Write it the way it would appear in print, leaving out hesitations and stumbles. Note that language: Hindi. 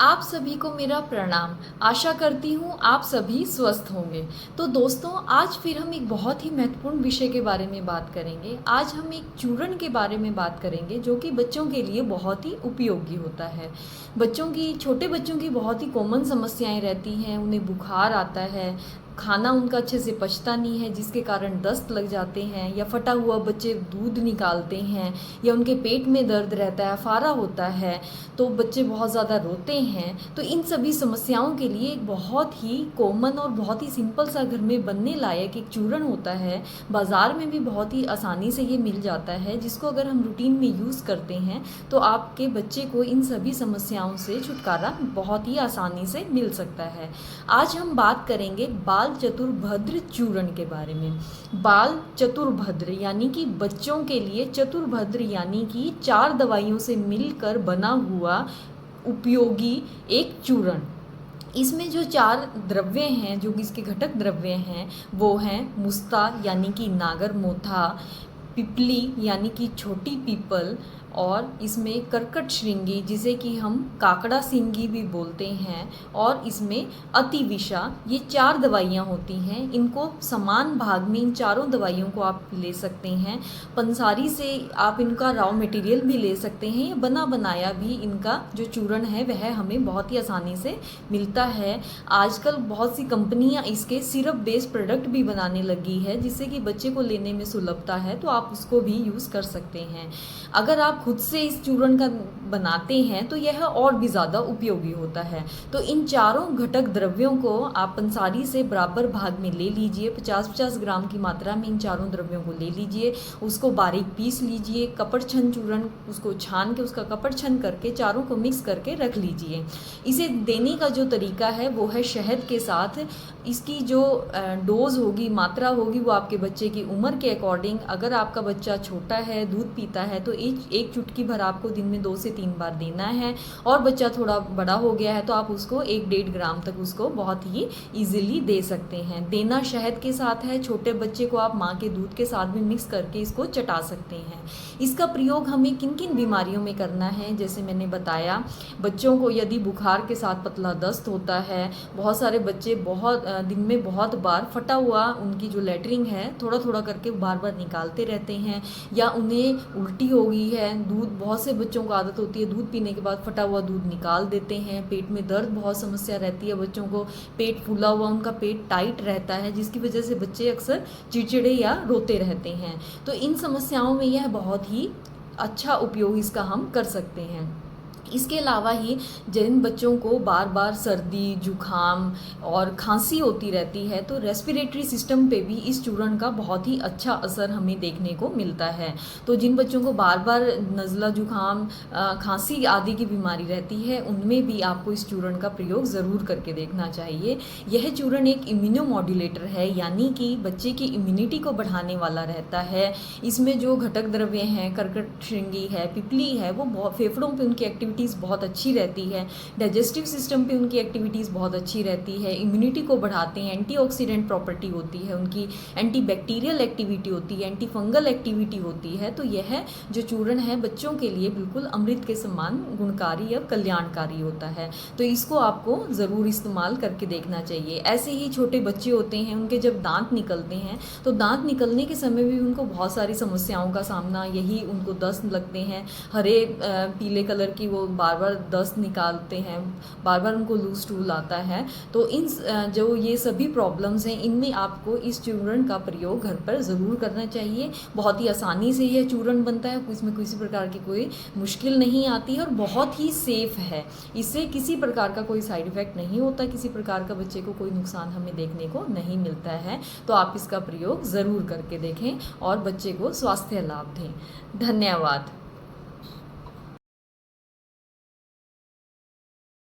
आप सभी को मेरा प्रणाम। आशा करती हूँ आप सभी स्वस्थ होंगे। तो दोस्तों, आज फिर हम एक बहुत ही महत्वपूर्ण विषय के बारे में बात करेंगे। आज हम एक चूर्ण के बारे में बात करेंगे जो कि बच्चों के लिए बहुत ही उपयोगी होता है। छोटे बच्चों की बहुत ही कॉमन समस्याएं रहती हैं। उन्हें बुखार आता है, खाना उनका अच्छे से पचता नहीं है जिसके कारण दस्त लग जाते हैं, या फटा हुआ बच्चे दूध निकालते हैं, या उनके पेट में दर्द रहता है, फारा होता है, तो बच्चे बहुत ज़्यादा रोते हैं। तो इन सभी समस्याओं के लिए एक बहुत ही कॉमन और बहुत ही सिंपल सा घर में बनने लायक एक चूर्ण होता है। बाज़ार में भी बहुत ही आसानी से ये मिल जाता है, जिसको अगर हम रूटीन में यूज़ करते हैं तो आपके बच्चे को इन सभी समस्याओं से छुटकारा बहुत ही आसानी से मिल सकता है। आज हम बात करेंगे बाल चतुर्भद्र चूर्ण के बारे में। बाल चतुर्भद्र यानी कि बच्चों के लिए, चतुर्भद्र यानी कि 4 दवाइयों से मिलकर बना हुआ उपयोगी एक चूर्ण। इसमें जो 4 द्रव्य हैं, जो इसके घटक द्रव्य हैं, वो हैं मुस्ता यानी कि नागर मोथा, पिपली यानी कि छोटी पीपल, और इसमें कर्कट श्रृंगी जिसे कि हम काकड़ा सिंगी भी बोलते हैं, और इसमें अतिविषा। ये 4 दवाइयाँ होती हैं। इनको समान भाग में इन चारों दवाइयों को आप ले सकते हैं। पंसारी से आप इनका रॉ मटेरियल भी ले सकते हैं, या बना बनाया भी इनका जो चूर्ण है वह हमें बहुत ही आसानी से मिलता है। आजकल बहुत सी कंपनियां इसके सिरप बेस्ड प्रोडक्ट भी बनाने लगी है, जिससे कि बच्चे को लेने में सुलभता है, तो आप उसको भी यूज़ कर सकते हैं। अगर आप खुद से इस चूर्ण का बनाते हैं तो यह और भी ज़्यादा उपयोगी होता है। तो इन चारों घटक द्रव्यों को आप पंसारी से बराबर भाग में ले लीजिए। 50-50 ग्राम की मात्रा में इन चारों द्रव्यों को ले लीजिए, उसको बारीक पीस लीजिए। कपड़ छन चूर्ण, उसको छान के उसका कपड़ छन करके चारों को मिक्स करके रख लीजिए। इसे देने का जो तरीका है वो है शहद के साथ। इसकी जो डोज होगी, मात्रा होगी, वो आपके बच्चे की उम्र के अकॉर्डिंग, अगर आपका बच्चा छोटा है, दूध पीता है, तो एक चुटकी भर आपको दिन में 2 से 3 बार देना है। और बच्चा थोड़ा बड़ा हो गया है तो आप उसको 1-1.5 ग्राम तक उसको बहुत ही ईजिली दे सकते हैं। देना शहद के साथ है। छोटे बच्चे को आप माँ के दूध के साथ भी मिक्स करके इसको चटा सकते हैं। इसका प्रयोग हमें किन किन बीमारियों में करना है, जैसे मैंने बताया, बच्चों को यदि बुखार के साथ पतला दस्त होता है, बहुत सारे बच्चे दिन में बहुत बार फटा हुआ उनकी जो लेटरिन है थोड़ा थोड़ा करके बार बार निकालते रहते हैं, या उन्हें उल्टी हो गई है, दूध, बहुत से बच्चों को आदत होती है दूध पीने के बाद फटा हुआ दूध निकाल देते हैं। पेट में दर्द बहुत समस्या रहती है बच्चों को, पेट फूला हुआ, उनका पेट टाइट रहता है, जिसकी वजह से बच्चे अक्सर चिड़चिड़े या रोते रहते हैं। तो इन समस्याओं में यह बहुत ही अच्छा उपयोग इसका हम कर सकते हैं। इसके अलावा ही जिन बच्चों को बार बार सर्दी, जुखाम और खांसी होती रहती है, तो रेस्पिरेटरी सिस्टम पे भी इस चूर्ण का बहुत ही अच्छा असर हमें देखने को मिलता है। तो जिन बच्चों को बार बार नज़ला, जुखाम, खांसी आदि की बीमारी रहती है, उनमें भी आपको इस चूर्ण का प्रयोग ज़रूर करके देखना चाहिए। यह चूर्ण एक इम्यूनोमॉड्यूलेटर है, यानी कि बच्चे की इम्यूनिटी को बढ़ाने वाला रहता है। इसमें जो घटक द्रव्य हैं, कर्कट श्रृंगी है, पिपली है, वो फेफड़ों पे उनकी एक्टिविटीज़ बहुत अच्छी रहती है। डाइजेस्टिव सिस्टम पे उनकी एक्टिविटीज़ बहुत अच्छी रहती है। इम्यूनिटी को बढ़ाते हैं, एंटीऑक्सीडेंट प्रॉपर्टी होती है उनकी, एंटीबैक्टीरियल एक्टिविटी होती है, एंटी फंगल एक्टिविटी होती है। तो यह जो चूर्ण है बच्चों के लिए बिल्कुल अमृत के समान गुणकारी या कल्याणकारी होता है। तो इसको आपको ज़रूर इस्तेमाल करके देखना चाहिए। ऐसे ही छोटे बच्चे होते हैं, उनके जब दांत निकलते हैं तो दांत निकलने के समय भी उनको बहुत सारी समस्याओं का सामना, यही उनको दस्त लगते हैं, हरे पीले कलर की वो बार बार दस्त निकालते हैं, बार बार उनको लूज स्टूल आता है। तो जो ये सभी प्रॉब्लम्स हैं, इनमें आपको इस चूर्ण का प्रयोग घर पर ज़रूर करना चाहिए। बहुत ही आसानी से यह चूर्ण बनता है, इसमें किसी प्रकार की कोई मुश्किल नहीं आती है, और बहुत ही सेफ़ है। इससे किसी प्रकार का कोई साइड इफ़ेक्ट नहीं होता, किसी प्रकार का बच्चे को कोई नुकसान हमें देखने को नहीं मिलता है। तो आप इसका प्रयोग ज़रूर करके देखें और बच्चे को स्वास्थ्य लाभ दें। धन्यवाद।